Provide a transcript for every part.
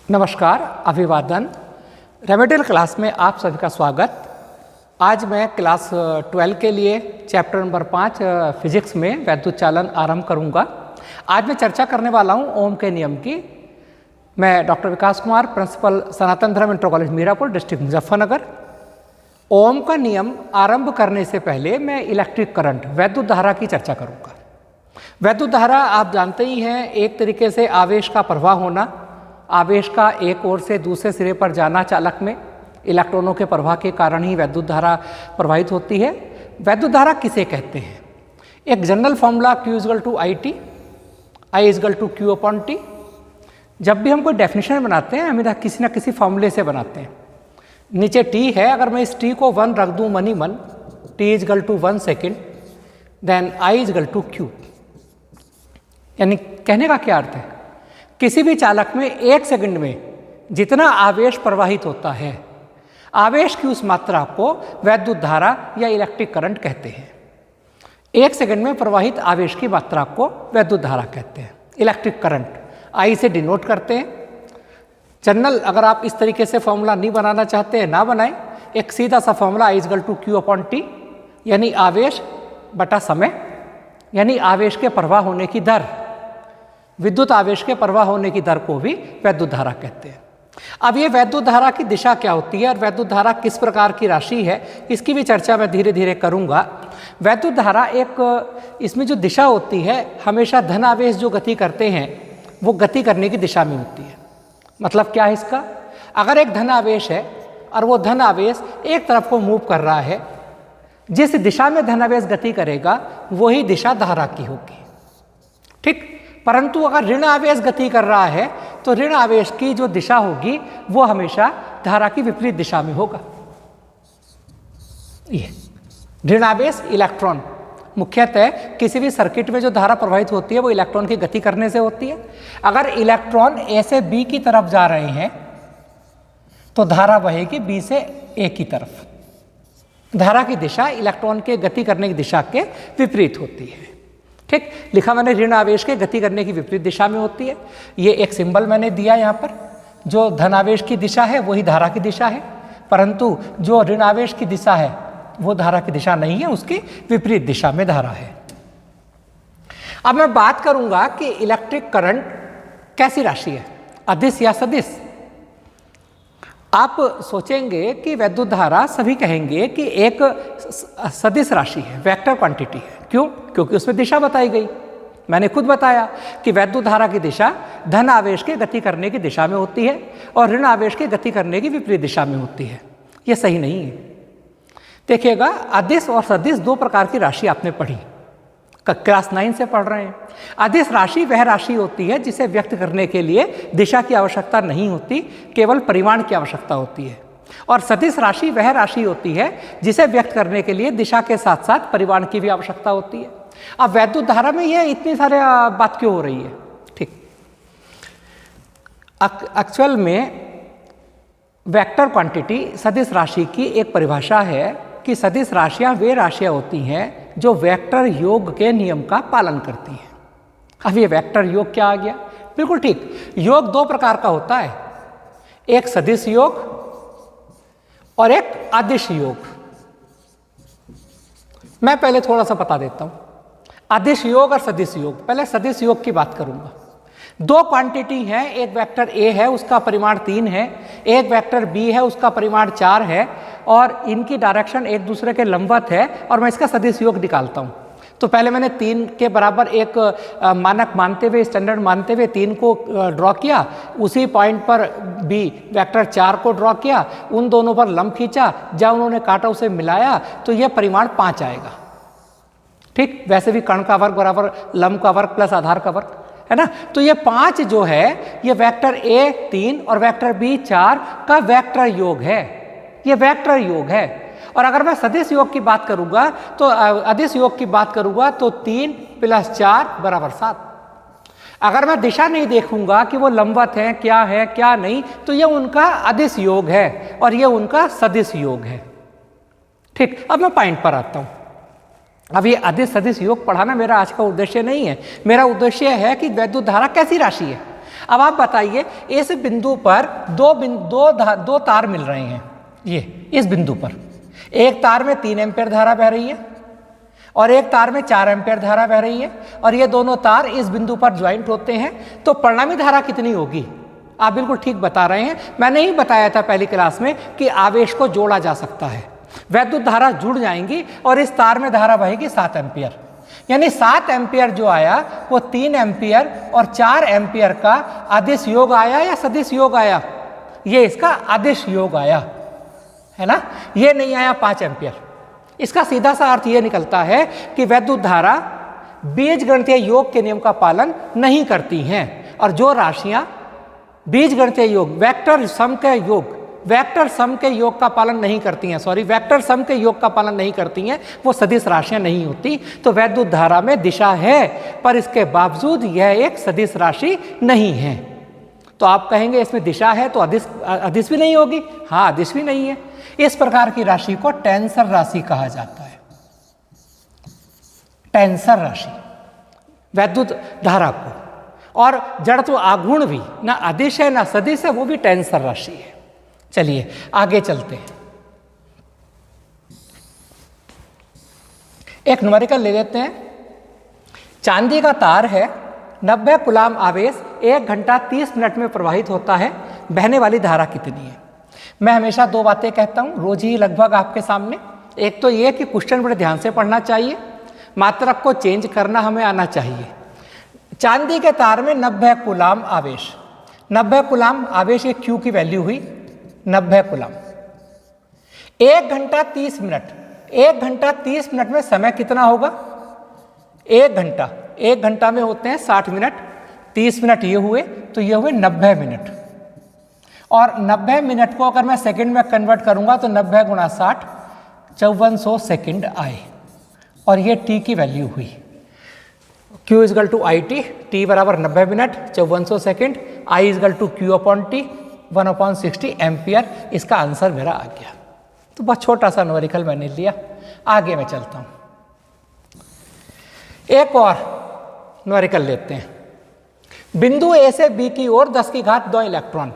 नमस्कार, अभिवादन। Remedial class में आप सभी का स्वागत। आज मैं क्लास 12 के लिए चैप्टर नंबर 5 फिजिक्स में वैद्युत चालन आरंभ करूंगा। आज मैं चर्चा करने वाला हूं ओम के नियम की। मैं doctor Vikas Kumar, principal Sanatan Dharma inter college Mirapur, district Muzaffarnagar. Ohm का नियम आरंभ करने से पहले मैं इलेक्ट्रिक करंट, वैद्युत धारा की चर्चा करूंगा। वैद्युत धारा आप जानते ही हैं, एक तरीके से आवेश का प्रवाह होना, आवेश का एक ओर से दूसरे सिरे पर जाना चालक में, इलेक्ट्रॉनों के प्रवाह के कारण ही वैद्युत धारा प्रवाहित होती है। वैद्युत धारा किसे कहते हैं? एक general formula Q = IT, I = Q/T। जब भी हम कोई डेफिनेशन बनाते हैं, हम किसी न किसी फॉर्मूले से बनाते हैं। नीचे T है, अगर मैं इस T को 1 रख दूँ मनी मन, T = 1 second, then I = Q। यानी कहने का क्या अर्थ है? किसी भी चालक में 1 सेकंड में जितना आवेश प्रवाहित होता है, आवेश की उस मात्रा को वैद्युत धारा या इलेक्ट्रिक करंट कहते हैं। 1 सेकंड में प्रवाहित आवेश की मात्रा को वैद्युत धारा कहते हैं। इलेक्ट्रिक करंट I से डिनोट करते हैं। जनरल अगर आप इस तरीके से फॉर्मूला नहीं बनाना चाहते हैं, ना बनाएं। एक सीधा सा फॉर्मूला I = Q/T, यानी आवेश बटा समय, यानी आवेश के प्रवाह होने की दर। विद्युत आवेश के प्रवाह होने की दर को भी वैद्युत धारा कहते हैं। अब ये वैद्युत धारा की दिशा क्या होती है और वैद्युत धारा किस प्रकार की राशि है, इसकी भी चर्चा मैं धीरे धीरे करूंगा। वैद्युत धारा इसमें जो दिशा होती है, हमेशा धन आवेश जो गति करते हैं वो गति करने की दिशा में होती है। मतलब क्या है इसका? अगर एक धन आवेश है और वो धन आवेश एक तरफ को मूव कर रहा है, जिस दिशा में धन आवेश गति करेगा वही दिशा धारा की होगी, ठीक। परंतु अगर ऋण आवेश गति कर रहा है तो ऋण आवेश की जो दिशा होगी वो हमेशा धारा की विपरीत दिशा में होगा। ये ऋण आवेश इलेक्ट्रॉन, मुख्यतः किसी भी सर्किट में जो धारा प्रवाहित होती है वो इलेक्ट्रॉन की गति करने से होती है। अगर इलेक्ट्रॉन A से B की तरफ जा रहे हैं तो धारा बहेगी B से A की तरफ। धारा की दिशा इलेक्ट्रॉन के गति करने की दिशा के विपरीत होती है, ठीक। लिखा मैंने ऋण आवेश के गति करने की विपरीत दिशा में होती है। ये एक सिंबल मैंने दिया यहाँ पर। जो धन आवेश की दिशा है वही धारा की दिशा है, परंतु जो ऋण आवेश की दिशा है वो धारा की दिशा नहीं है, उसकी विपरीत दिशा में धारा है। अब मैं बात करूंगा कि इलेक्ट्रिक करंट कैसी राशि है, अदिश या सदिश। आप सोचेंगे कि वैद्युत धारा, सभी कहेंगे कि एक सदिश राशि है, वेक्टर क्वांटिटी है। क्यों? क्योंकि उसमें दिशा बताई गई। मैंने खुद बताया कि वैद्युत धारा की दिशा धन आवेश के गति करने की दिशा में होती है और ऋण आवेश के गति करने की विपरीत दिशा में होती है। यह सही नहीं है। देखिएगा, अदिश और सदिश दो प्रकार की राशि आपने पढ़ी, क्लास 9 से पढ़ रहे हैं। अदिश राशि वह राशि होती है जिसे व्यक्त करने के लिए दिशा की आवश्यकता नहीं होती, केवल परिमाण की आवश्यकता होती है। और सदिश राशि वह राशि होती है जिसे व्यक्त करने के लिए दिशा के साथ साथ परिमाण की भी आवश्यकता होती है। अब वैद्युत धारा में यह इतनी सारे बात क्यों हो रही है, ठीक। एक्चुअल में वेक्टर क्वांटिटी, सदिश राशि की एक परिभाषा है कि सदिश राशियां वे राशियां होती हैं जो वेक्टर योग के नियम का पालन करती हैं। अब ये वेक्टर योग क्या आ गया? बिल्कुल ठीक। योग दो प्रकार का होता है, एक सदिश योग और एक अदिश योग। मैं पहले थोड़ा सा बता देता हूं, अदिश योग और सदिश योग। पहले सदिश योग की बात करूंगा। दो क्वांटिटी हैं, एक वेक्टर A है, उसका परिमाण 3 है, एक वेक्टर B है, उसका परिमाण 4 है, और इनकी डायरेक्शन एक दूसरे के लंबवत है, और मैं इसका सदिश योग निकालता हूं। तो पहले मैंने 3 के बराबर एक मानक मानते हुए, स्टैंडर्ड मानते हुए 3 को ड्रॉ किया। उसी पॉइंट पर B वेक्टर 4 को ड्रॉ किया, उन दोनों पर लंब खींचा, जब उन्होंने काटा उसे मिलाया तो यह परिमाण 5 आएगा, ठीक। वैसे भी कण का वर्ग बराबर लंब का वर्ग प्लस आधार का वर्ग है ना। तो ये 5 जो है, ये वेक्टर A 3 और वेक्टर B 4 का वेक्टर योग है। ये वेक्टर योग है। और अगर मैं सदिश योग की बात करूंगा तो अदिश योग की बात करूंगा तो 3 + 4 = 7। अगर मैं दिशा नहीं देखूंगा कि वो लंबवत है क्या नहीं, तो ये उनका अदिश योग है और ये उनका सदिश योग है, ठीक। अब मैं पॉइंट पर आता हूं। अब ये अदिश सदिश योग पढ़ाना मेरा आज का उद्देश्य नहीं है। मेरा उद्देश्य है कि वैद्युत धारा कैसी राशि है। अब आप बताइए, इस बिंदु पर दो तार मिल रहे हैं। ये इस बिंदु पर एक तार में 3 एम्पीयर धारा बह रही है और एक तार में 4 एम्पीयर धारा बह रही है, और ये दोनों तार इस बिंदु पर ज्वाइंट होते हैं, तो परिणामी धारा कितनी होगी? आप बिल्कुल ठीक बता रहे हैं। मैंने ही बताया था पहली क्लास में कि आवेश को जोड़ा जा सकता है, वैद्युत धारा जुड़ जाएंगी और इस तार में धारा बहेगी 7 एम्पीयर। यानी 7 एम्पीयर जो आया वो 3 एम्पीयर और 4 एम्पीयर का अदिश योग आया या सदिश योग आया? ये इसका अदिश योग आया, है ना। ये नहीं आया 5 एम्पीयर। इसका सीधा सा अर्थ ये निकलता है कि वैद्युत धारा बीजगणितीय योग के नियम का पालन नहीं करती हैं, और जो राशियां बीजगणितीय योग वेक्टर सम के योग का पालन नहीं करती हैं, वेक्टर सम के योग का पालन नहीं करती हैं, वो सदिश राशियां नहीं होती। तो वैद्युत धारा में दिशा है, पर इसके बावजूद यह एक सदिश राशि नहीं है। तो आप कहेंगे इसमें दिशा है तो अदिश भी नहीं होगी। हाँ, अदिश भी नहीं है। इस प्रकार की राशि को टेंसर राशि कहा जाता है। टेंसर राशि वैद्युत धारा को, और जड़त्व आघूर्ण भी ना अदिश है ना सदिश है, वो भी टेंसर राशि है। चलिए आगे चलते हैं। एक न्यूमेरिकल ले लेते हैं। चांदी का तार है, 90 कूलाम आवेश 1 घंटा 30 मिनट में प्रवाहित होता है, बहने वाली धारा कितनी है? मैं हमेशा 2 बातें कहता हूँ रोज ही लगभग आपके सामने। एक तो ये कि क्वेश्चन बड़े ध्यान से पढ़ना चाहिए, मात्रक को चेंज करना हमें आना चाहिए। चांदी के तार में 90 कूलाम आवेश, 90 कूलाम आवेश एक क्यू की वैल्यू हुई 90 कूलाम। 1 घंटा 30 मिनट, 1 घंटा 30 मिनट में समय कितना होगा? 1 घंटा में होते हैं 60 मिनट, 30 मिनट ये हुए तो ये हुए 90 मिनट। और 90 मिनट को अगर मैं सेकंड में कन्वर्ट करूंगा तो 90 गुणा 60 5400 सेकंड आए, और ये टी की वैल्यू हुई। Q is equal to I T बराबर 90 minute 5400 second, I is equal to Q upon T 1/60 ampere. इसका आंसर मेरा आ गया। तो बहुत छोटा सा न्यूमेरिकल मैंने लिया। आगे मैं चलता हूं, एक और न्यूमेरिकल लेते हैं। बिंदु ए से बी की ओर 10 की घात 2 इलेक्ट्रॉन।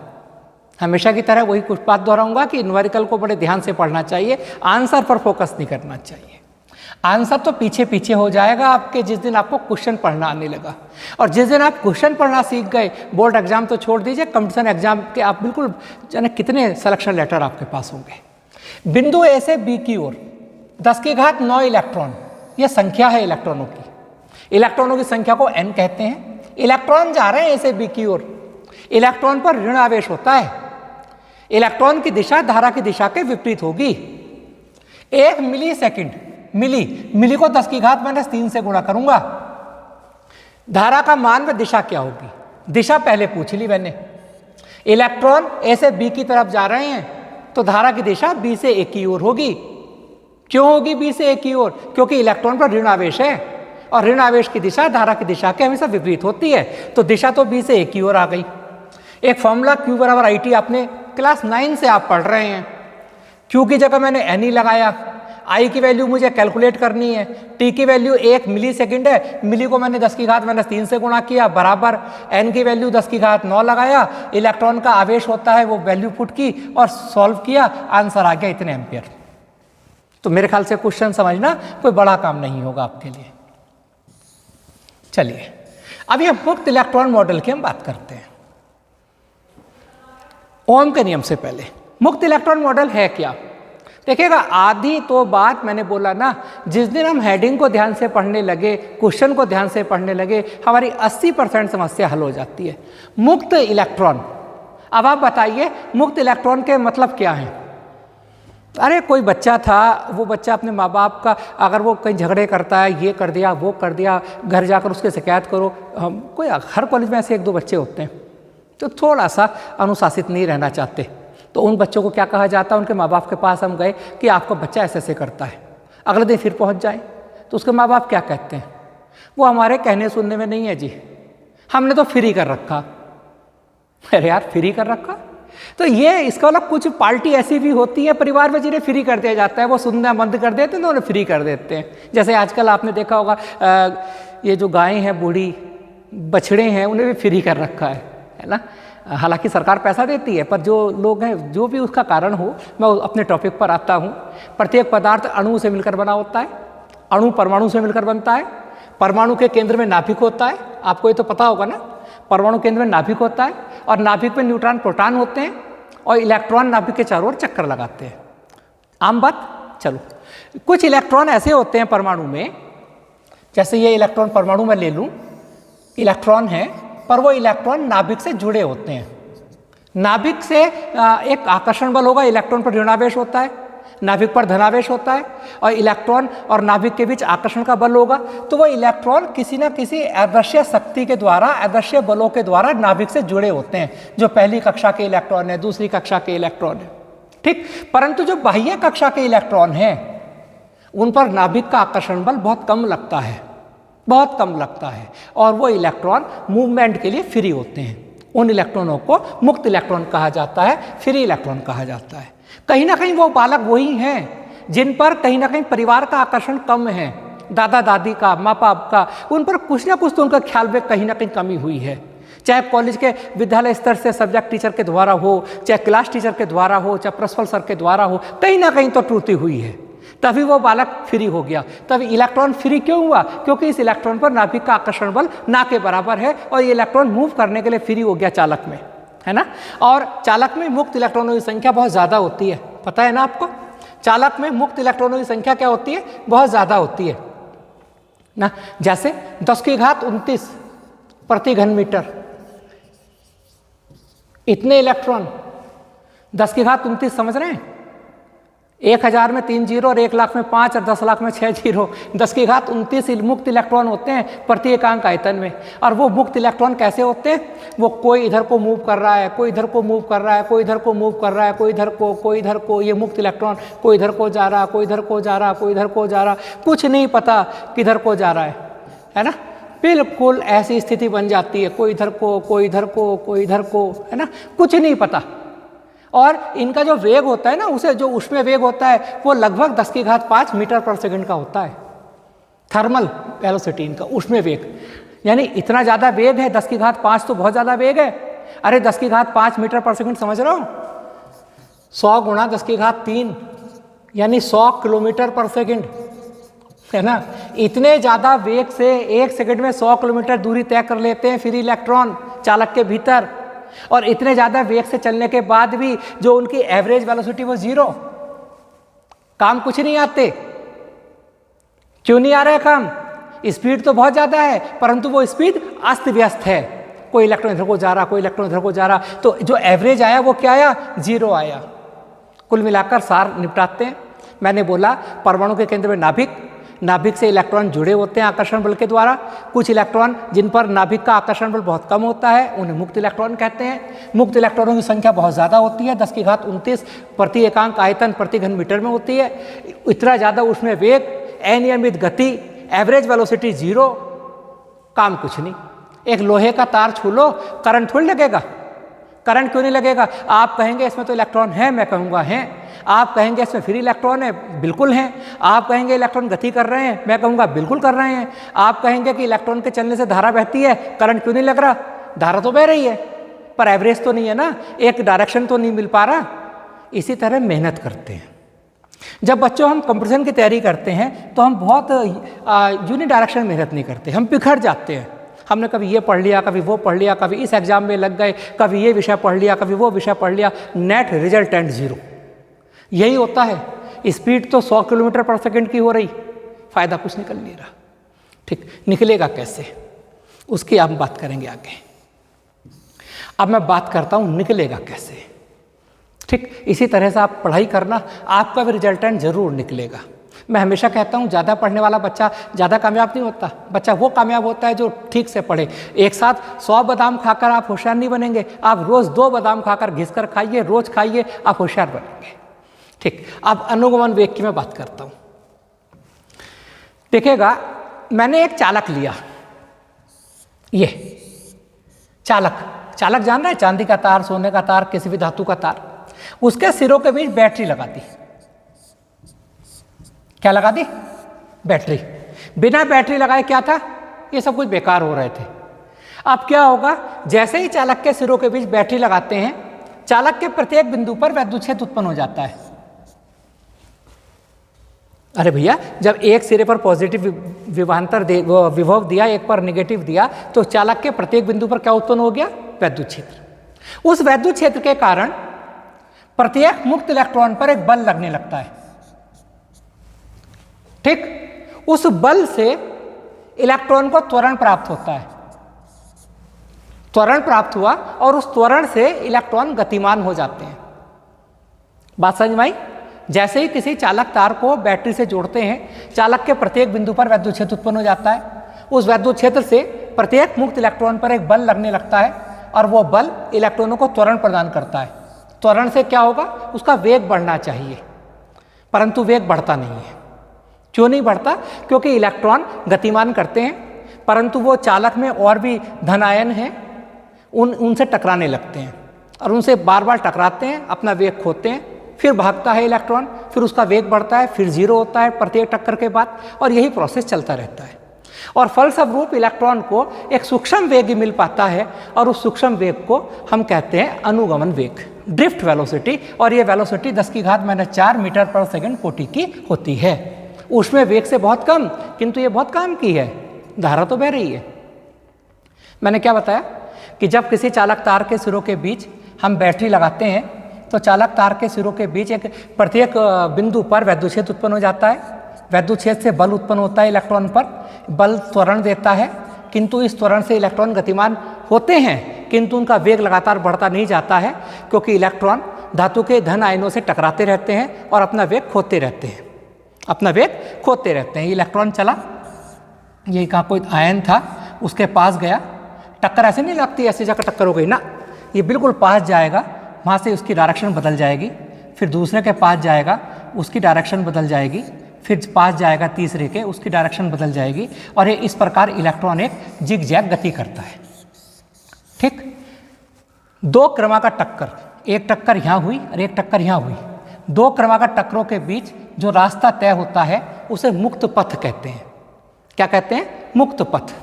हमेशा की तरह वही कुछ बात दोहराऊंगा कि न्यूमेरिकल को बड़े ध्यान से पढ़ना चाहिए, आंसर पर फोकस नहीं करना चाहिए। आंसर तो पीछे पीछे हो जाएगा आपके जिस दिन आपको क्वेश्चन पढ़ना आने लगा, और जिस दिन आप क्वेश्चन पढ़ना सीख गए, बोर्ड एग्जाम तो छोड़ दीजिए, कंपटीशन एग्जाम के आप बिल्कुल जाने कितने सिलेक्शन लेटर आपके पास होंगे। बिंदु ए से बी की ओर 10 की घात 9 इलेक्ट्रॉन, यह संख्या है इलेक्ट्रॉनों की। इलेक्ट्रॉनों की संख्या को n कहते हैं। इलेक्ट्रॉन जा रहे हैं ए से बी की ओर। इलेक्ट्रॉन पर ऋण आवेश होता है। इलेक्ट्रॉन की दिशा धारा की दिशा के विपरीत होगी। 1 मिली सेकेंड, मिली को 10 की घात -3 से गुणा करूंगा। धारा का मान व दिशा क्या होगी? दिशा पहले पूछ ली मैंने। इलेक्ट्रॉन ए से बी की तरफ जा रहे हैं तो धारा की दिशा बी से ए की ओर होगी। क्यों होगी बी से ए की ओर? क्योंकि इलेक्ट्रॉन पर ऋण आवेश है, और ऋण आवेश की दिशा धारा की दिशा के हमेशा विपरीत होती है, तो दिशा तो बी से ए की ओर आ गई। एक फॉर्मूला Q बराबर आई टी आपने क्लास 9 से आप पढ़ रहे हैं। Q की जगह मैंने n ही लगाया। I की वैल्यू मुझे कैलकुलेट करनी है। T की वैल्यू 1 मिली सेकेंड है, मिली को मैंने 10 की घात -3 से गुणा किया, बराबर n की वैल्यू 10 की घात 9 लगाया। इलेक्ट्रॉन का आवेश होता है, वो वैल्यू पुट की और सॉल्व किया, आंसर आ गया इतने एम्पियर। तो मेरे ख्याल से क्वेश्चन समझना कोई बड़ा काम नहीं होगा आपके लिए। चलिए अब ये मुक्त इलेक्ट्रॉन मॉडल की हम बात करते हैं। ओम के नियम से पहले मुक्त इलेक्ट्रॉन मॉडल है क्या? देखिएगा, आधी तो बात मैंने बोला ना, जिस दिन हम हेडिंग को ध्यान से पढ़ने लगे, क्वेश्चन को ध्यान से पढ़ने लगे, हमारी 80% समस्या हल हो जाती है। मुक्त इलेक्ट्रॉन, अब आप बताइए मुक्त इलेक्ट्रॉन के मतलब क्या है? अरे कोई बच्चा था, वो बच्चा अपने माँ बाप का अगर वो कहीं झगड़े करता है, ये कर दिया वो कर दिया, घर जाकर उसके शिकायत करो। हम कोई हर कॉलेज में ऐसे 1-2 बच्चे होते हैं तो थोड़ा सा अनुशासित नहीं रहना चाहते, तो उन बच्चों को क्या कहा जाता है? उनके माँ बाप के पास हम गए कि आपका बच्चा ऐसे ऐसे करता है, अगले दिन फिर पहुँच जाए तो उसके माँ बाप क्या कहते हैं? वो हमारे कहने सुनने में नहीं है जी, हमने तो फ्री कर रखा। अरे यार फ्री कर रखा, तो ये इसका मतलब कुछ पार्टी ऐसी भी होती है परिवार में जिन्हें फ्री कर दिया जाता है, वो सुनना बंद कर देते हैं तो उन्हें फ्री कर देते हैं। जैसे आजकल आपने देखा होगा ये जो गायें हैं, बूढ़ी बछड़े हैं, उन्हें भी फ्री कर रखा है ना। हालांकि सरकार पैसा देती है, पर जो लोग हैं, जो भी उसका कारण हो, मैं अपने टॉपिक पर आता हूँ। प्रत्येक पदार्थ अणु से मिलकर बना होता है, अणु परमाणु से मिलकर बनता है, परमाणु के केंद्र में नाभिक होता है, आपको ये तो पता होगा ना, परमाणु केंद्र में नाभिक होता है और नाभिक में न्यूट्रॉन प्रोटॉन होते हैं और इलेक्ट्रॉन नाभिक के चारों ओर चक्कर लगाते हैं। आम बात। चलो, कुछ इलेक्ट्रॉन ऐसे होते हैं परमाणु में, जैसे ये इलेक्ट्रॉन परमाणु में ले लूँ, इलेक्ट्रॉन है पर वो इलेक्ट्रॉन नाभिक से जुड़े होते हैं। नाभिक से एक आकर्षण बल होगा, इलेक्ट्रॉन पर ऋणावेश होता है, नाभिक पर धनावेश होता है, और इलेक्ट्रॉन और नाभिक के बीच आकर्षण का बल होगा। तो वो इलेक्ट्रॉन किसी न किसी अदृश्य शक्ति के द्वारा, अदृश्य बलों के द्वारा नाभिक से जुड़े होते हैं, जो पहली कक्षा के इलेक्ट्रॉन है, दूसरी कक्षा के इलेक्ट्रॉन है, ठीक। परंतु जो बाह्य कक्षा के इलेक्ट्रॉन हैं, उन पर नाभिक का आकर्षण बल बहुत कम लगता है, बहुत कम लगता है, और वो इलेक्ट्रॉन मूवमेंट के लिए फ्री होते हैं। उन इलेक्ट्रॉनों को मुक्त इलेक्ट्रॉन कहा जाता है, फ्री इलेक्ट्रॉन कहा जाता है। कहीं ना कहीं वो बालक वही हैं जिन पर कहीं ना कहीं परिवार का आकर्षण कम है, दादा दादी का, माँ बाप का, उन पर कुछ ना कुछ तो उनका ख्याल में कहीं ना कहीं कमी हुई है। चाहे कॉलेज के विद्यालय स्तर से सब्जेक्ट टीचर के द्वारा हो, चाहे क्लास टीचर के द्वारा हो, चाहे प्रिंसिपल सर के द्वारा हो, कहीं ना कहीं तो त्रुटि हुई है, तभी वो बालक फ्री हो गया। तभी इलेक्ट्रॉन फ्री क्यों हुआ? क्योंकि इस इलेक्ट्रॉन पर नाभिक का आकर्षण बल ना के बराबर है और ये इलेक्ट्रॉन मूव करने के लिए फ्री हो गया चालक में, है ना। और चालक में मुक्त इलेक्ट्रॉनों की संख्या बहुत ज़्यादा होती है, पता है ना आपको। चालक में मुक्त इलेक्ट्रॉनों की संख्या क्या होती है? बहुत ज़्यादा होती है ना। जैसे 10⁻29 प्रति घन मीटर, इतने इलेक्ट्रॉन, 10⁻29 समझ रहे हैं? 1000 में 3 जीरो और 1 लाख में 5 और 10 लाख में 6 जीरो, 10⁻29 मुक्त इलेक्ट्रॉन होते हैं प्रति एकांक आयतन में। और वो मुक्त इलेक्ट्रॉन कैसे होते हैं? वो कोई इधर को मूव कर रहा है, कोई इधर को मूव कर रहा है, कोई इधर को मूव कर रहा है, कोई इधर को, कोई इधर को, ये मुक्त इलेक्ट्रॉन कोई इधर को जा रहा, कोई इधर को जा रहा, कोई इधर को जा रहा, कुछ नहीं पता किधर को जा रहा है ना। बिल्कुल ऐसी स्थिति बन जाती है, कोई इधर को, कोई इधर को, कोई इधर को, है ना, कुछ नहीं पता। और इनका जो वेग होता है ना, उसे जो ऊष्मीय वेग होता है, वो लगभग 10⁵ मीटर पर सेकंड का होता है। थर्मल वेलोसिटी इनका, ऊष्मीय वेग, यानी इतना ज़्यादा वेग है। 10⁵ तो बहुत ज़्यादा वेग है। अरे 10⁵ मीटर पर सेकंड समझ रहे हो? 100 × 10⁵3 यानी 100 किलोमीटर पर सेकंड, है ना। इतने ज़्यादा वेग से 1 सेकंड में 100 किलोमीटर दूरी तय कर लेते हैं फ्री इलेक्ट्रॉन चालक के भीतर। और इतने ज़्यादा वेग से चलने के बाद भी जो उनकी एवरेज वेलोसिटी वो 0, काम कुछ नहीं आते। क्यों नहीं आ रहे काम? स्पीड तो बहुत ज़्यादा है, परंतु वो स्पीड अस्त व्यस्त है। कोई इलेक्ट्रॉन इधर को जा रहा, कोई इलेक्ट्रॉन इधर को जा रहा, तो जो एवरेज आया वो क्या आया? 0 आया। कुल मिलाकर सार निपटाते हैं। मैंने बोला परमाणु के केंद्र में नाभिक, नाभिक से इलेक्ट्रॉन जुड़े होते हैं आकर्षण बल के द्वारा। कुछ इलेक्ट्रॉन जिन पर नाभिक का आकर्षण बल बहुत कम होता है, उन्हें मुक्त इलेक्ट्रॉन कहते हैं। मुक्त इलेक्ट्रॉनों की संख्या बहुत ज़्यादा होती है, 10⁻29 प्रति एकांक आयतन प्रति घन मीटर में होती है। इतना ज़्यादा उसमें वेग, अनियमित गति, एवरेज वेलोसिटी 0, काम कुछ नहीं। एक लोहे का तार छू लो, करंट थोड़ी लगेगा। करंट क्यों नहीं लगेगा? आप कहेंगे इसमें तो इलेक्ट्रॉन है, मैं कहूँगा हैं। आप कहेंगे इसमें फ्री इलेक्ट्रॉन है, बिल्कुल हैं। आप कहेंगे इलेक्ट्रॉन गति कर रहे हैं, मैं कहूँगा बिल्कुल कर रहे हैं। आप कहेंगे कि इलेक्ट्रॉन के चलने से धारा बहती है, करंट क्यों नहीं लग रहा? धारा तो बह रही है, पर एवरेज तो नहीं है ना, एक डायरेक्शन तो नहीं मिल पा रहा। इसी तरह मेहनत करते हैं। जब बच्चों हम कंपटीशन की तैयारी करते हैं तो हम बहुत यूनिडायरेक्शन मेहनत नहीं करते, हम बिखर जाते हैं। हमने कभी ये पढ़ लिया, कभी वो पढ़ लिया, कभी इस एग्जाम में लग गए, कभी ये विषय पढ़ लिया, कभी वो विषय पढ़ लिया, नेट रिजल्टेंट 0। यही होता है। स्पीड तो 100 किलोमीटर पर सेकंड की हो रही, फायदा कुछ निकल नहीं रहा। ठीक, निकलेगा कैसे, उसकी हम बात करेंगे आगे। अब मैं बात करता हूँ निकलेगा कैसे। ठीक, इसी तरह से आप पढ़ाई करना, आपका भी रिजल्टेंट जरूर निकलेगा। मैं हमेशा कहता हूँ ज़्यादा पढ़ने वाला बच्चा ज़्यादा कामयाब नहीं होता। बच्चा वो कामयाब होता है जो ठीक से पढ़े। एक साथ 100 बादाम खाकर आप होशियार नहीं बनेंगे। आप रोज़ 2 बादाम खाकर घिस कर खाइए, रोज़ खाइए, आप होशियार बनेंगे। ठीक, अब अनुगमन वेग की मैं बात करता हूँ। देखिएगा, मैंने एक चालक लिया, ये चालक जान रहे हैं? चांदी का तार, सोने का तार, किसी भी धातु का तार। उसके सिरों के बीच बैटरी लगा दी। क्या लगा दी? बैटरी। बिना बैटरी लगाए क्या था? ये सब कुछ बेकार हो रहे थे। अब क्या होगा, जैसे ही चालक के सिरों के बीच बैटरी लगाते हैं, चालक के प्रत्येक बिंदु पर वैद्युत क्षेत्र उत्पन्न हो जाता है। अरे भैया, जब एक सिरे पर पॉजिटिव विभवांतर विभव दिया, एक पर नेगेटिव दिया, तो चालक के प्रत्येक बिंदु पर क्या उत्पन्न हो गया, वैद्युत क्षेत्र। उस वैद्युत क्षेत्र के कारण प्रत्येक मुक्त इलेक्ट्रॉन पर एक बल लगने लगता है। ठीक, उस बल से इलेक्ट्रॉन को त्वरण प्राप्त होता है। त्वरण प्राप्त हुआ और उस त्वरण से इलेक्ट्रॉन गतिमान हो जाते हैं। बात समझ में आई? जैसे ही किसी चालक तार को बैटरी से जोड़ते हैं, चालक के प्रत्येक बिंदु पर वैद्युत क्षेत्र उत्पन्न हो जाता है। उस वैद्युत क्षेत्र से प्रत्येक मुक्त इलेक्ट्रॉन पर एक बल लगने लगता है और वो बल इलेक्ट्रॉनों को त्वरण प्रदान करता है। त्वरण से क्या होगा, उसका वेग बढ़ना चाहिए, परंतु वेग बढ़ता नहीं है। क्यों नहीं बढ़ता? क्योंकि इलेक्ट्रॉन गतिमान करते हैं, परंतु वो चालक में और भी धन आयन हैं, उनसे टकराने लगते हैं और उनसे बार बार टकराते हैं, अपना वेग खोते हैं, फिर भागता है इलेक्ट्रॉन, फिर उसका वेग बढ़ता है, फिर जीरो होता है प्रत्येक टक्कर के बाद, और यही प्रोसेस चलता रहता है। और फलस्वरूप इलेक्ट्रॉन को एक सूक्ष्म वेग मिल पाता है और उस सूक्ष्म वेग को हम कहते हैं अनुगमन वेग, ड्रिफ्ट वेलोसिटी। और ये वेलोसिटी 10⁻⁴ मीटर पर सेकंड कोटि की होती है। उसमें वेग से बहुत कम, किंतु ये बहुत काम की है, धारा तो बह रही है। मैंने क्या बताया कि जब किसी चालक तार के सिरों के बीच हम बैटरी लगाते हैं, तो चालक तार के सिरों के बीच एक प्रत्येक बिंदु पर वैद्युत क्षेत्र उत्पन्न हो जाता है। वैद्युत क्षेत्र से बल उत्पन्न होता है इलेक्ट्रॉन पर, बल त्वरण देता है, किंतु इस त्वरण से इलेक्ट्रॉन गतिमान होते हैं, किंतु उनका वेग लगातार बढ़ता नहीं जाता है, क्योंकि इलेक्ट्रॉन धातु के धन आयनों से टकराते रहते हैं और अपना वेग खोते रहते हैं, अपना वेग खोते रहते हैं। इलेक्ट्रॉन चला, ये कहाँ कोई आयन था, उसके पास गया, टक्कर ऐसे नहीं लगती ऐसी जगह टक्कर हो गई ना, ये बिल्कुल पास जाएगा, वहाँ से उसकी डायरेक्शन बदल जाएगी, फिर दूसरे के पास जाएगा, उसकी डायरेक्शन बदल जाएगी, फिर पास जाएगा तीसरे के, उसकी डायरेक्शन बदल जाएगी, और ये इस प्रकार इलेक्ट्रॉन एक जिग जैग गति करता है। ठीक, दो क्रमागत टक्कर, एक टक्कर यहाँ हुई और एक टक्कर यहाँ हुई, दो क्रमागत टक्करों के बीच जो रास्ता तय होता है उसे मुक्त पथ कहते हैं। क्या कहते हैं? मुक्त पथ।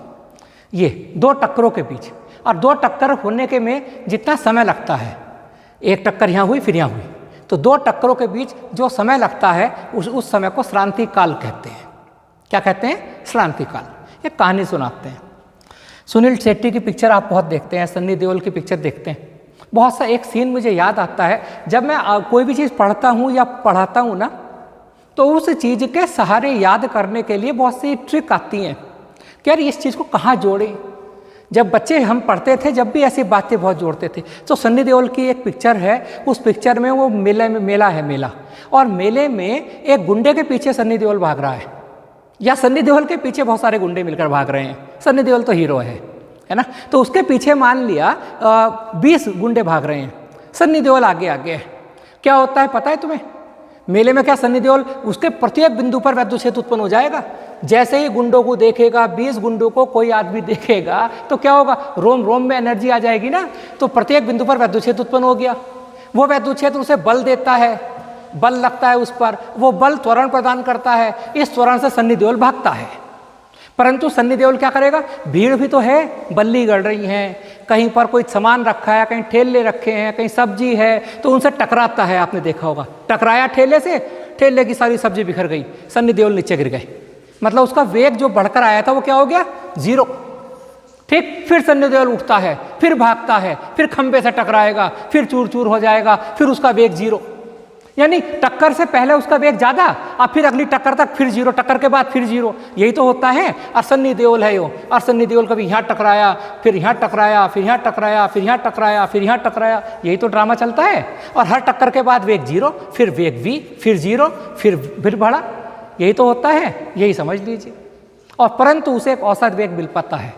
ये दो टक्करों के बीच, और दो टक्कर होने के में जितना समय लगता है, एक टक्कर यहाँ हुई फिर यहाँ हुई, तो दो टक्करों के बीच जो समय लगता है उस समय को श्रांति काल कहते हैं। क्या कहते हैं? श्रांति काल। एक कहानी सुनाते हैं। सुनील शेट्टी की पिक्चर आप बहुत देखते हैं, सन्नी देओल की पिक्चर देखते हैं, बहुत सा एक सीन मुझे याद आता है। जब मैं कोई भी चीज़ पढ़ता हूँ या पढ़ाता हूँ ना, तो उस चीज़ के सहारे याद करने के लिए बहुत सी ट्रिक आती हैं कि यार इस चीज़ को कहाँ जोड़ें। जब बच्चे हम पढ़ते थे, जब भी ऐसी बातें बहुत जोड़ते थे। तो सन्नी देओल की एक पिक्चर है, उस पिक्चर में वो मेला है, मेला, और मेले में एक गुंडे के पीछे सन्नी देओल भाग रहा है, या सन्नी देओल के पीछे बहुत सारे गुंडे मिलकर भाग रहे हैं। सन्नी देओल तो हीरो है ना, तो उसके पीछे मान लिया 20 गुंडे भाग रहे हैं, सन्नी देओल आगे आगे है। क्या होता है पता है तुम्हें? मेले में क्या सन्नी देओल उसके प्रत्येक बिंदु पर वैद्युत क्षेत्र उत्पन्न हो जाएगा। जैसे ही गुंडों को देखेगा, 20 गुंडों को कोई आदमी देखेगा, तो क्या होगा, रोम रोम में एनर्जी आ जाएगी ना, तो प्रत्येक बिंदु पर वैद्युत क्षेत्र उत्पन्न हो गया। वो वैद्युत क्षेत्र उसे बल देता है, बल लगता है उस पर, वो बल त्वरण प्रदान करता है, इस त्वरण से सन्नी देओल भागता है। परंतु सन्नी देओल क्या करेगा, भीड़ भी तो है, बल्ली गड़ रही हैं, कहीं पर कोई सामान रखा है, कहीं ठेले रखे हैं, कहीं सब्जी है, तो उनसे टकराता है। आपने देखा होगा, टकराया ठेले से, ठेले की सारी सब्जी बिखर गई, सन्नी देओल नीचे गिर गए, मतलब उसका वेग जो बढ़कर आया था वो क्या हो गया, जीरो। ठीक, फिर सन्नी देओल उठता है, फिर भागता है, फिर खंबे से टकराएगा, फिर चूर चूर हो जाएगा, फिर उसका वेग जीरो। यानी टक्कर से पहले उसका वेग ज़्यादा, और फिर अगली टक्कर तक फिर जीरो, टक्कर के बाद फिर जीरो, यही तो होता है। और सन्नी देओल है वो, और सन्नी देओल कभी यहाँ टकराया, फिर यहाँ टकराया, फिर यहाँ टकराया, फिर यहाँ टकराया, फिर यहाँ टकराया, यही तो ड्रामा चलता है। और हर टक्कर के बाद वेग जीरो, फिर वेग वी, फिर जीरो, फिर बढ़ा, यही तो होता है, यही समझ लीजिए। और परंतु उसे एक औसत वेग मिल पाता है।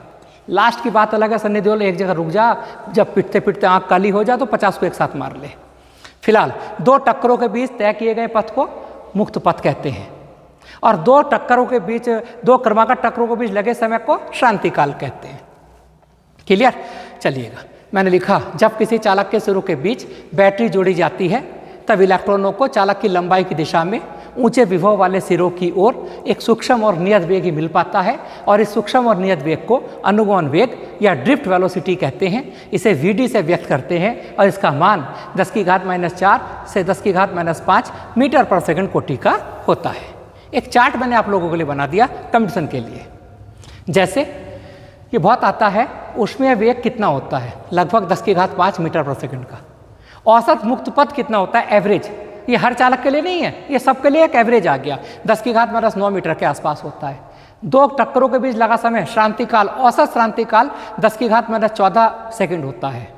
लास्ट की बात अलग है, सन्नी देओल एक जगह रुक जा, जब पिटते पिटते आँख काली हो जाए तो 50 को एक साथ मार ले। फिलहाल दो टक्करों के बीच तय किए गए पथ को मुक्त पथ कहते हैं, और दो टक्करों के बीच, दो क्रमागत टक्करों के बीच लगे समय को श्रांति काल कहते हैं। क्लियर? चलिएगा, मैंने लिखा जब किसी चालक के सिरों के बीच बैटरी जोड़ी जाती है, तब इलेक्ट्रॉनों को चालक की लंबाई की दिशा में ऊंचे विभव वाले सिरों की ओर एक सूक्ष्म और नियत वेग ही मिल पाता है और इस सूक्ष्म और नियत वेग को अनुगमन वेग या ड्रिफ्ट वेलोसिटी कहते हैं। इसे Vd से व्यक्त करते हैं और इसका मान 10⁻⁴ से 10⁻⁵ मीटर पर सेकंड कोटि का होता है। एक चार्ट मैंने आप लोगों के लिए बना दिया कंपटीशन के लिए। जैसे ये बहुत आता है, उसमें वेग कितना होता है, लगभग 10⁵ मीटर पर सेकंड का। औसत मुक्त पथ कितना होता है, एवरेज, ये हर चालक के लिए नहीं है, ये सबके लिए एक एवरेज आ गया, 10⁻⁹ मीटर के आसपास होता है। दो टक्करों के बीच लगा समय श्रांतिकाल, औसत श्रांतिकाल 10⁻14 सेकंड होता है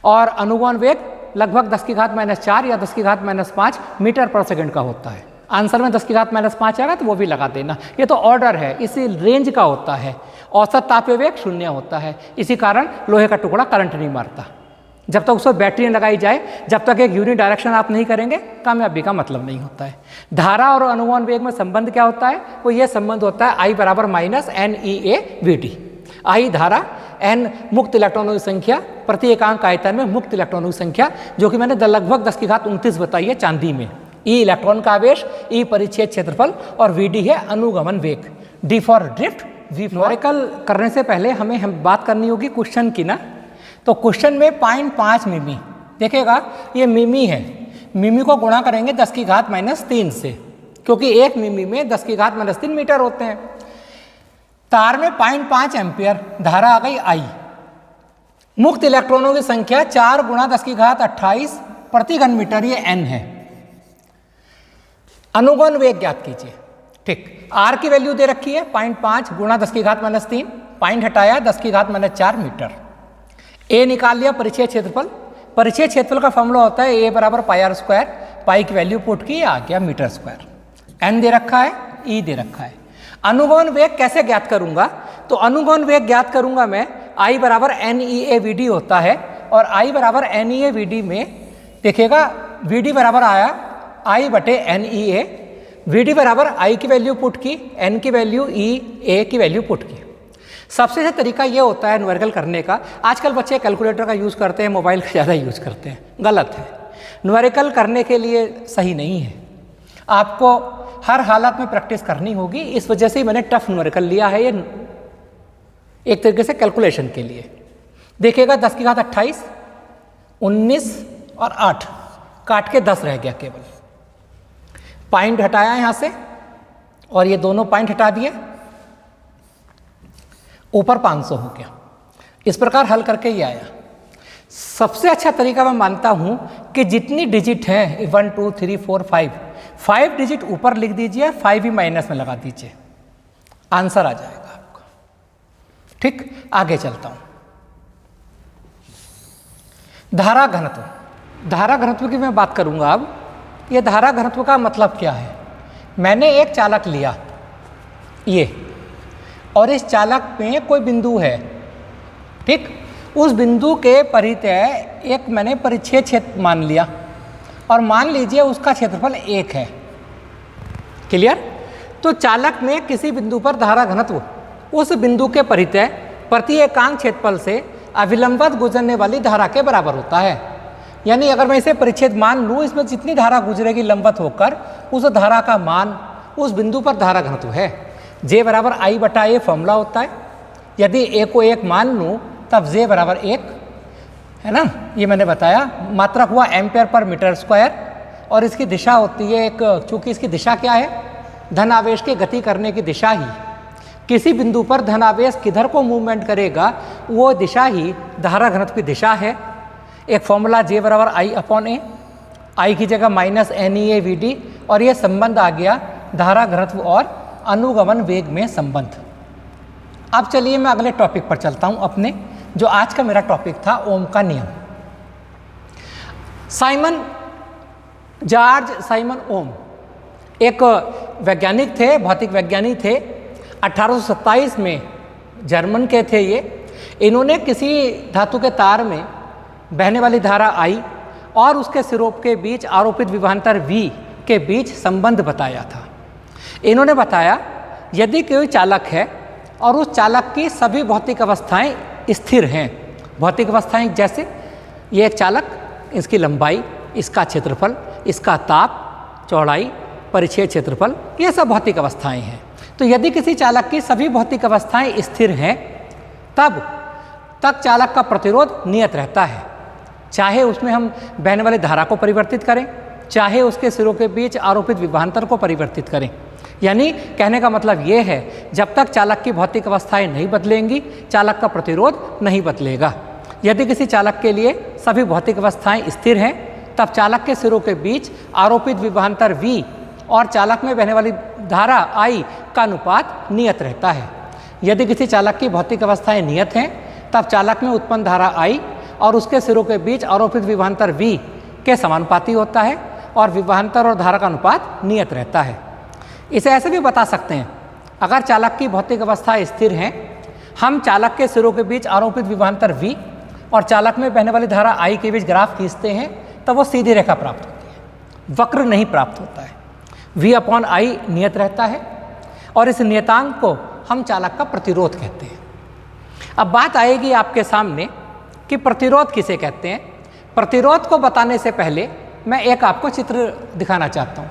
और अनुगमन वेग लगभग 10⁻⁴ या 10⁻⁵ मीटर पर सेकंड का होता है। आंसर में 10⁻⁵ आएगा तो वो भी लगा देना, ये तो ऑर्डर है, इसी रेंज का होता है। औसत तापीय वेग 0 होता है, इसी कारण लोहे का टुकड़ा करंट नहीं मारता। जब तक उसको बैटरी लगाई जाए, जब तक एक यूनिट डायरेक्शन आप नहीं करेंगे, कामयाबी का मतलब नहीं होता है। धारा और अनुगमन वेग में संबंध क्या होता है, वो ये संबंध होता है I = -NeA/Vd। I धारा, N मुक्त इलेक्ट्रॉनों की संख्या, प्रति एकांक आयतन में मुक्त इलेक्ट्रॉनों की संख्या, जो कि मैंने लगभग 10⁻29 बताई है चांदी में। E इलेक्ट्रॉन का आवेश, E परिच्छेद क्षेत्रफल और Vd है अनुगमन वेग। D for drift, V numerical करने से पहले हम बात करनी होगी क्वेश्चन की ना। तो क्वेश्चन में 0.5 मिमी देखिएगा, ये मिमी है, मिमी को गुणा करेंगे 10⁻³ से, क्योंकि 1 मिमी में 10⁻³ मीटर होते हैं। तार में 0.5 एम्पियर, धारा आ गई I। मुक्त इलेक्ट्रॉनों की संख्या 4 × 10⁻28 प्रति घन मीटर, ये N है। अनुगमन वेग ज्ञात कीजिए। ठीक, R की वैल्यू दे रखी है 0.5 × 10⁻³ पॉइंट हटाया 10⁻⁴ मीटर। A निकाल लिया परिच्छेद क्षेत्रफल, परिच्छेद क्षेत्रफल का फॉर्मूला होता है A = πr², पाई की वैल्यू पुट की, आ गया मीटर स्क्वायर। N दे रखा है, E दे रखा है। अनुगमन वेग कैसे ज्ञात करूंगा, तो अनुगमन वेग ज्ञात करूंगा मैं, I = NeA/Vd होता है और I = NeA/Vd में देखिएगा Vd बराबर आया I/NeA, Vd बराबर I की वैल्यू पुट की, N की वैल्यू E, A की वैल्यू पुट की। सबसे अच्छा तरीका ये होता है न्यूमेरिकल करने का। आजकल बच्चे कैलकुलेटर का यूज़ करते हैं, मोबाइल का ज़्यादा यूज़ करते हैं, गलत है। न्यूमेरिकल करने के लिए सही नहीं है, आपको हर हालत में प्रैक्टिस करनी होगी। इस वजह से ही मैंने टफ न्यूमेरिकल लिया है, ये एक तरीके से कैलकुलेशन के लिए। देखिएगा 10⁻28, 19 और 8 काट के 10 रह गया केवल, पॉइंट हटाया यहाँ से और ये दोनों पॉइंट हटा दिए, ऊपर 500 हो गया। इस प्रकार हल करके ये आया। सबसे अच्छा तरीका मैं मानता हूं कि जितनी डिजिट हैं 1 2 3 4 5 डिजिट ऊपर लिख दीजिए, 5 ही माइनस में लगा दीजिए, आंसर आ जाएगा आपका। ठीक, आगे चलता हूं। धारा घनत्व, धारा घनत्व की मैं बात करूंगा अब। ये धारा घनत्व का मतलब क्या है, मैंने एक चालक लिया ये, और इस चालक में कोई बिंदु है, ठीक, उस बिंदु के परितः एक मैंने परिच्छेद क्षेत्र मान लिया और मान लीजिए उसका क्षेत्रफल 1 है। क्लियर? तो चालक में किसी बिंदु पर धारा घनत्व उस बिंदु के परितः प्रति एकांक क्षेत्रफल से अविलंबित गुजरने वाली धारा के बराबर होता है। यानी अगर मैं इसे परिच्छेद मान लूँ, इसमें जितनी धारा गुजरेगी लंबवत होकर, उस धारा का मान उस बिंदु पर धारा घनत्व है। J = I/A फॉर्मूला होता है। यदि A को 1 मान लूँ तब J = 1 है ना, ये मैंने बताया। मात्रक हुआ एम्पेयर पर मीटर स्क्वायर और इसकी दिशा होती है एक, चूँकि इसकी दिशा क्या है, धन आवेश की गति करने की दिशा ही, किसी बिंदु पर धन आवेश किधर को मूवमेंट करेगा वो दिशा ही धारा घनत्व की दिशा है। एक फॉर्मूला J = I/A, I की जगह -NeA/Vd, और ये संबंध आ गया धारा घनत्व और अनुगमन वेग में संबंध। अब चलिए मैं अगले टॉपिक पर चलता हूं अपने, जो आज का मेरा टॉपिक था, ओम का नियम। जॉर्ज साइमन ओम एक वैज्ञानिक थे, भौतिक वैज्ञानिक थे। 1827 में जर्मन के थे ये। इन्होंने किसी धातु के तार में बहने वाली धारा I और उसके सिरों के बीच आरोपित विभवांतर V के बीच संबंध बताया था। इन्होंने बताया यदि कोई चालक है और उस चालक की सभी भौतिक अवस्थाएं स्थिर हैं, भौतिक अवस्थाएं जैसे ये एक चालक, इसकी लंबाई, इसका क्षेत्रफल, इसका ताप, चौड़ाई, परिच्छेद क्षेत्रफल, ये सब भौतिक अवस्थाएं हैं। तो यदि किसी चालक की सभी भौतिक अवस्थाएं स्थिर हैं तब तक चालक का प्रतिरोध नियत रहता है, चाहे उसमें हम बहने वाली धारा को परिवर्तित करें, चाहे उसके सिरों के बीच आरोपित विभवांतर को परिवर्तित करें। यानी कहने का मतलब ये है, जब तक चालक की भौतिक अवस्थाएं नहीं बदलेंगी चालक का प्रतिरोध नहीं बदलेगा। यदि किसी चालक के लिए सभी भौतिक अवस्थाएं स्थिर हैं तब चालक के सिरों के बीच आरोपित विभवांतर V और चालक में बहने वाली धारा I का अनुपात नियत रहता है। यदि किसी चालक की भौतिक अवस्थाएं नियत हैं तब चालक में उत्पन्न धारा I और उसके सिरों के बीच आरोपित विभवांतर V के समानुपाती होता है और विभवांतर और धारा का अनुपात नियत रहता है। इसे ऐसे भी बता सकते हैं, अगर चालक की भौतिक अवस्था स्थिर हैं, हम चालक के सिरों के बीच आरोपित विभवांतर V और चालक में बहने वाली धारा I के बीच ग्राफ खींचते हैं तब वो सीधी रेखा प्राप्त होती है, वक्र नहीं प्राप्त होता है। V/I नियत रहता है और इस नियतांक को हम चालक का प्रतिरोध कहते हैं। अब बात आएगी आपके सामने कि प्रतिरोध किसे कहते हैं। प्रतिरोध को बताने से पहले मैं एक आपको चित्र दिखाना चाहता हूँ।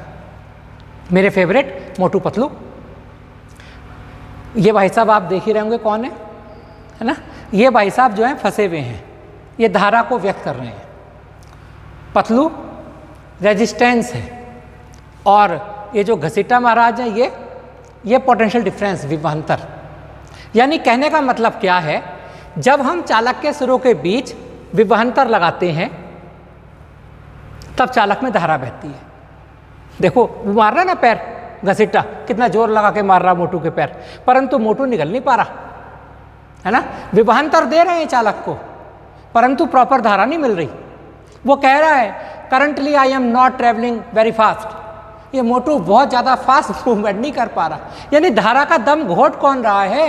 मेरे फेवरेट मोटू पतलू, ये भाई साहब आप देख ही रहे होंगे कौन है ना। ये भाई साहब जो हैं फंसे हुए हैं, ये धारा को व्यक्त कर रहे हैं। पतलू रेजिस्टेंस है और ये जो घसीटा महाराज है ये पोटेंशियल डिफरेंस विभवांतर। यानी कहने का मतलब क्या है, जब हम चालक के सिरों के बीच विभवांतर लगाते हैं तब चालक में धारा बहती है। देखो वो मार रहा है ना पैर, घसीटा कितना जोर लगा के मार रहा मोटू के पैर, परंतु मोटू निकल नहीं पा रहा है ना। विभवांतर दे रहे हैं चालक को परंतु प्रॉपर धारा नहीं मिल रही। वो कह रहा है currently I am not travelling very fast. ये मोटू बहुत ज़्यादा फास्ट मूवमेंट नहीं कर पा रहा। यानी धारा का दम घोट कौन रहा है,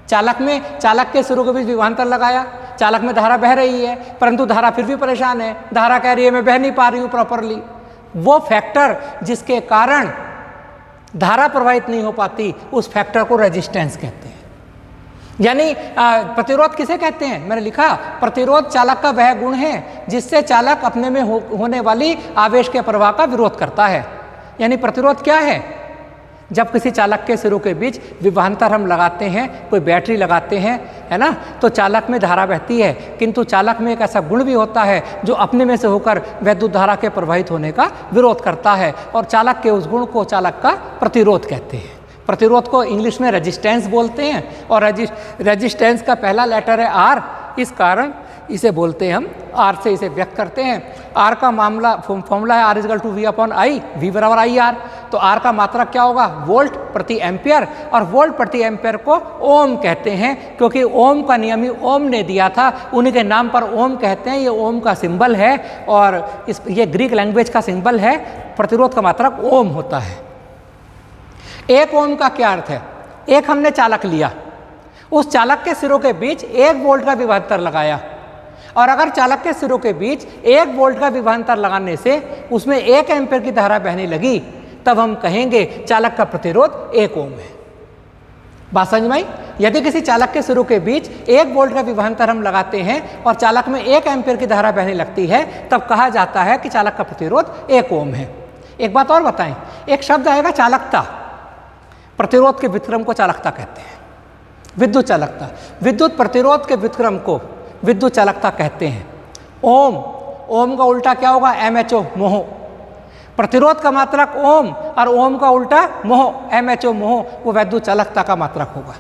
चालक के सिरों के बीच विभवांतर लगाया, चालक में धारा बह रही है परंतु धारा फिर भी परेशान है, धारा कह रही है मैं बह नहीं पा रही हूँ प्रॉपरली। वो फैक्टर जिसके कारण धारा प्रवाहित नहीं हो पाती उस फैक्टर को रेजिस्टेंस कहते हैं। यानी प्रतिरोध किसे कहते हैं, मैंने लिखा प्रतिरोध चालक का वह गुण है जिससे चालक अपने में होने वाली आवेश के प्रवाह का विरोध करता है। यानी प्रतिरोध क्या है, जब किसी चालक के सिरों के बीच विभवांतर हम लगाते हैं, कोई बैटरी लगाते हैं है ना, तो चालक में धारा बहती है किंतु चालक में एक ऐसा गुण भी होता है जो अपने में से होकर वैद्युत धारा के प्रवाहित होने का विरोध करता है और चालक के उस गुण को चालक का प्रतिरोध कहते हैं। प्रतिरोध को इंग्लिश में रेजिस्टेंस बोलते हैं और रेजिस्टेंस का पहला लेटर है R, इस कारण इसे बोलते हैं हम R से इसे व्यक्त करते हैं। R का फॉर्मूला है R = V/I, V बराबर IR। तो R का मात्रक क्या होगा, वोल्ट प्रति एम्पियर, और वोल्ट प्रति एम्पियर को ओम कहते हैं क्योंकि ओम का नियम ही ओम ने दिया था, उन्हीं के नाम पर ओम कहते हैं। ये ओम का सिंबल है और ये ग्रीक लैंग्वेज का सिंबल है। प्रतिरोध का मात्रक ओम होता है। एक ओम का क्या अर्थ है, एक हमने चालक लिया, उस चालक के सिरों के बीच 1 वोल्ट का विभवांतर लगाया और अगर चालक के सिरों के बीच 1 वोल्ट का विभवांतर लगाने से उसमें 1 एम्पीयर की धारा बहने लगी तब हम कहेंगे चालक का प्रतिरोध 1 ओम है। बात समझ में आई। यदि किसी चालक के सिरों के बीच 1 वोल्ट का विभवांतर हम लगाते हैं और चालक में 1 एम्पीयर की धारा बहने लगती है तब कहा जाता है कि चालक का प्रतिरोध 1 ओम है। एक बात और बताएं, एक शब्द आएगा चालकता। प्रतिरोध के व्युत्क्रम को चालकता कहते हैं। विद्युत चालकता, विद्युत प्रतिरोध के व्युत्क्रम को विद्युत चालकता कहते हैं। ओम का उल्टा क्या होगा, MHO मोह। प्रतिरोध का मात्रक ओम और ओम का उल्टा मोह, MHO मोह, वो वैद्युत चालकता का मात्रक होगा।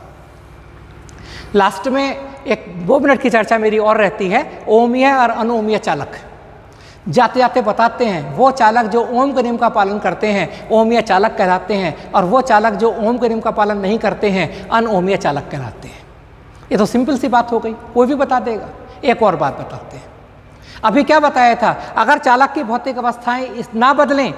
लास्ट में 1-2 मिनट की चर्चा मेरी और रहती है ओमीय और अनोमीय चालक। जाते जाते बताते हैं वो चालक जो ओम के नियम का पालन करते हैं ओमीय चालक कहलाते हैं और वो चालक जो ओम के नियम का पालन नहीं करते हैं अनओमीय चालक कहलाते हैं। ये तो सिंपल सी बात हो गई, कोई भी बता देगा। एक और बात बताते हैं, अभी क्या बताया था, अगर चालक की भौतिक अवस्थाएं ना बदलें,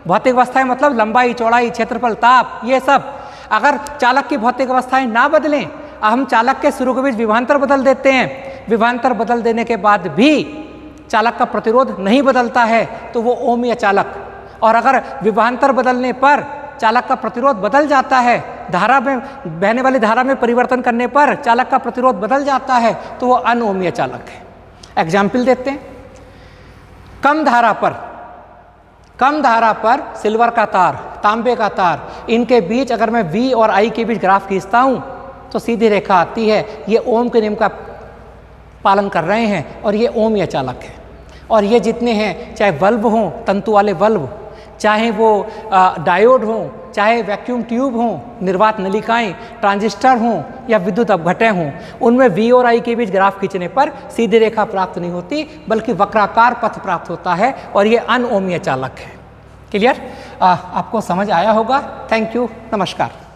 भौतिक अवस्थाएं मतलब लंबाई, चौड़ाई, क्षेत्रफल, ताप, ये सब, अगर चालक की भौतिक अवस्थाएं ना बदलें, हम चालक के सिरों के बीच विभवांतर बदल देते हैं, विभवांतर बदल देने के बाद भी चालक का प्रतिरोध नहीं बदलता है तो वो ओमीय चालक। और अगर विभवांतर बदलने पर चालक का प्रतिरोध बदल जाता है, धारा में बहने वाली धारा में परिवर्तन करने पर चालक का प्रतिरोध बदल जाता है तो वो अनओमीय चालक है। एग्जाम्पल देते हैं, कम धारा पर कम धारा पर सिल्वर का तार, तांबे का तार, इनके बीच अगर मैं V और I के बीच ग्राफ खींचता हूँ तो सीधी रेखा आती है। ये ओम के नियम का पालन कर रहे हैं और ये ओम चालक है। और ये जितने हैं, चाहे बल्ब हों, तंतु वाले बल्ब, चाहे वो डायोड हों, चाहे वैक्यूम ट्यूब हों, निर्वात नलिकाएं, ट्रांजिस्टर हों या विद्युत अपघटन हों, उनमें V और I के बीच ग्राफ खींचने पर सीधी रेखा प्राप्त नहीं होती बल्कि वक्राकार पथ प्राप्त होता है और ये अनओमीय चालक है। क्लियर? आपको समझ आया होगा। थैंक यू, नमस्कार।